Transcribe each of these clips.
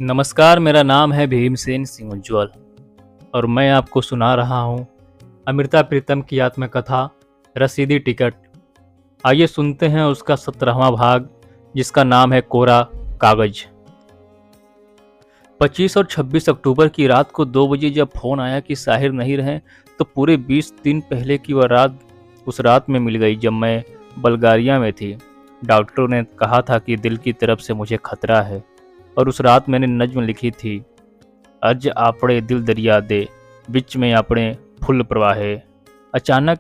नमस्कार, मेरा नाम है भीमसेन सिंह उज्ज्वल और मैं आपको सुना रहा हूँ अमृता प्रीतम की आत्मकथा रसीदी टिकट। आइए सुनते हैं उसका 17वां भाग, जिसका नाम है कोरा कागज। 25 और 26 अक्टूबर की रात को 2 बजे जब फोन आया कि साहिर नहीं रहे, तो पूरे 20 दिन पहले की वह रात उस रात में मिल गई जब मैं बल्गारिया में थी। डॉक्टरों ने कहा था कि दिल की तरफ से मुझे खतरा है, और उस रात मैंने नज्म लिखी थी, अज आपड़े दिल दरिया दे बिच में आपड़े फुल प्रवाहे। अचानक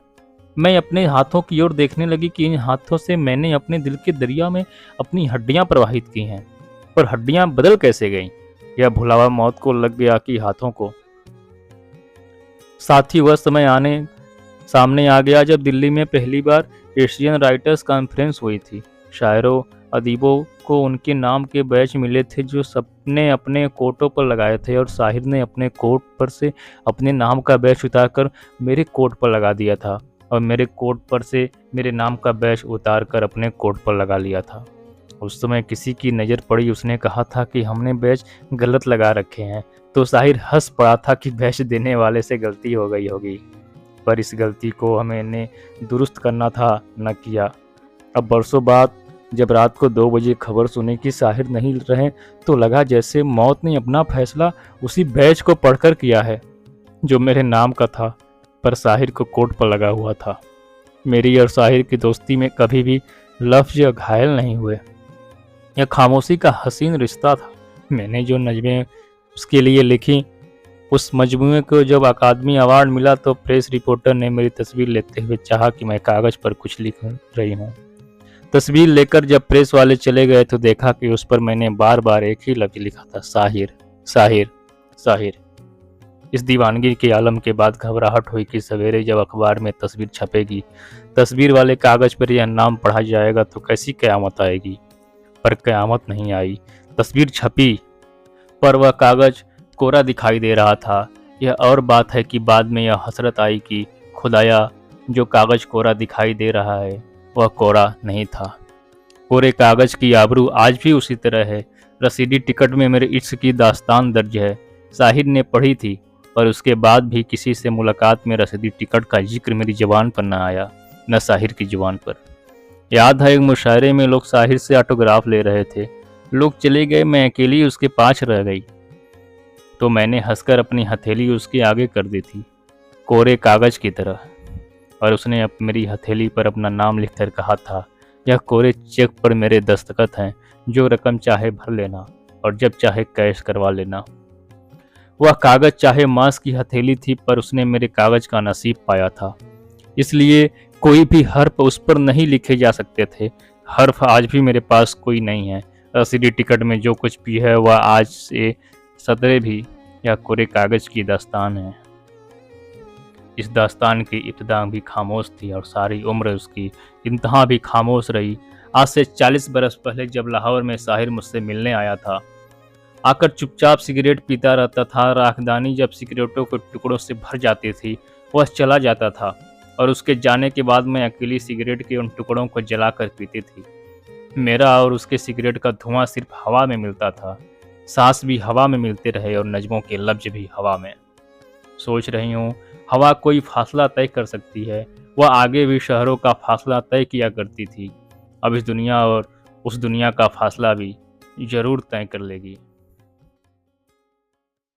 मैं अपने हाथों की ओर देखने लगी कि इन हाथों से मैंने अपने दिल के दरिया में अपनी हड्डियां प्रवाहित की हैं, पर हड्डियां बदल कैसे गईं? यह भुलावा मौत को लग गया कि हाथों को। साथ ही वह समय सामने आ गया जब दिल्ली में पहली बार एशियन राइटर्स कॉन्फ्रेंस हुई थी। शायरों अदीबों को उनके नाम के बैच मिले थे जो सबने अपने कोटों पर लगाए थे, और साहिर ने अपने कोट पर से अपने नाम का बैच उतारकर मेरे कोट पर लगा दिया था, और मेरे कोट पर से मेरे नाम का बैच उतारकर अपने कोट पर लगा लिया था। उस समय किसी की नज़र पड़ी, उसने कहा था कि हमने बैच गलत लगा रखे हैं, तो साहिर हंस पड़ा था कि बैच देने वाले से गलती हो गई होगी, पर इस गलती को हमें दुरुस्त करना था, न किया। अब बरसों बाद जब रात को 2 बजे खबर सुनी कि साहिर नहीं रहे, तो लगा जैसे मौत ने अपना फैसला उसी बैच को पढ़कर किया है जो मेरे नाम का था, पर साहिर को कोट पर लगा हुआ था। मेरी और साहिर की दोस्ती में कभी भी लफ्ज घायल नहीं हुए। यह खामोशी का हसीन रिश्ता था। मैंने जो नज़में उसके लिए लिखी, उस मजमूए को जब अकादमी अवार्ड मिला, तो प्रेस रिपोर्टर ने मेरी तस्वीर लेते हुए चाहा कि मैं कागज़ पर कुछ लिख रही हूँ। तस्वीर लेकर जब प्रेस वाले चले गए तो देखा कि उस पर मैंने बार बार एक ही लफ्ज लिखा था, साहिर साहिर साहिर। इस दीवानगी के आलम के बाद घबराहट हुई कि सवेरे जब अखबार में तस्वीर छपेगी, तस्वीर वाले कागज़ पर यह नाम पढ़ा जाएगा तो कैसी क़यामत आएगी। पर क़यामत नहीं आई। तस्वीर छपी, पर वह कागज़ कोरा दिखाई दे रहा था। यह और बात है कि बाद में यह हसरत आई कि खुदाया, जो कागज़ कोरा दिखाई दे रहा है वह कोरा नहीं था। कोरे कागज़ की आबरू आज भी उसी तरह है। रसीदी टिकट में मेरे इश्क की दास्तान दर्ज है। साहिर ने पढ़ी थी, पर उसके बाद भी किसी से मुलाकात में रसीदी टिकट का जिक्र मेरी ज़बान पर न आया, न साहिर की ज़ुबान पर। याद है एक मुशायरे में लोग साहिर से ऑटोग्राफ ले रहे थे। लोग चले गए, मैं अकेली उसके पास रह गई, तो मैंने हंसकर अपनी हथेली उसके आगे कर दी थी, कोरे कागज़ की तरह, और उसने अब मेरी हथेली पर अपना नाम लिखकर कहा था, यह कोरे चेक पर मेरे दस्तखत हैं, जो रकम चाहे भर लेना और जब चाहे कैश करवा लेना। वह कागज़ चाहे मांस की हथेली थी, पर उसने मेरे कागज़ का नसीब पाया था, इसलिए कोई भी हर्फ उस पर नहीं लिखे जा सकते थे। हर्फ आज भी मेरे पास कोई नहीं है। रसीदी टिकट में जो कुछ भी है वह आज से सदरे भी या कोरे कागज़ की दास्तान है। इस दास्तान की इब्तिदा भी खामोश थी और सारी उम्र उसकी इंतहा भी खामोश रही। आज से 40 बरस पहले जब लाहौर में साहिर मुझसे मिलने आया था, आकर चुपचाप सिगरेट पीता रहता था। राखदानी जब सिगरेटों के टुकड़ों से भर जाती थी, वह चला जाता था, और उसके जाने के बाद मैं अकेली सिगरेट के उन टुकड़ों को जलाकर पीती थी। मेरा और उसके सिगरेट का धुआं सिर्फ हवा में मिलता था। सांस भी हवा में मिलते रहे और नज़मों के लफ्ज भी हवा में। सोच रही हूँ, हवा कोई फासला तय कर सकती है। वह आगे भी शहरों का फासला तय किया करती थी। अब इस दुनिया और उस दुनिया का फासला भी ज़रूर तय कर लेगी।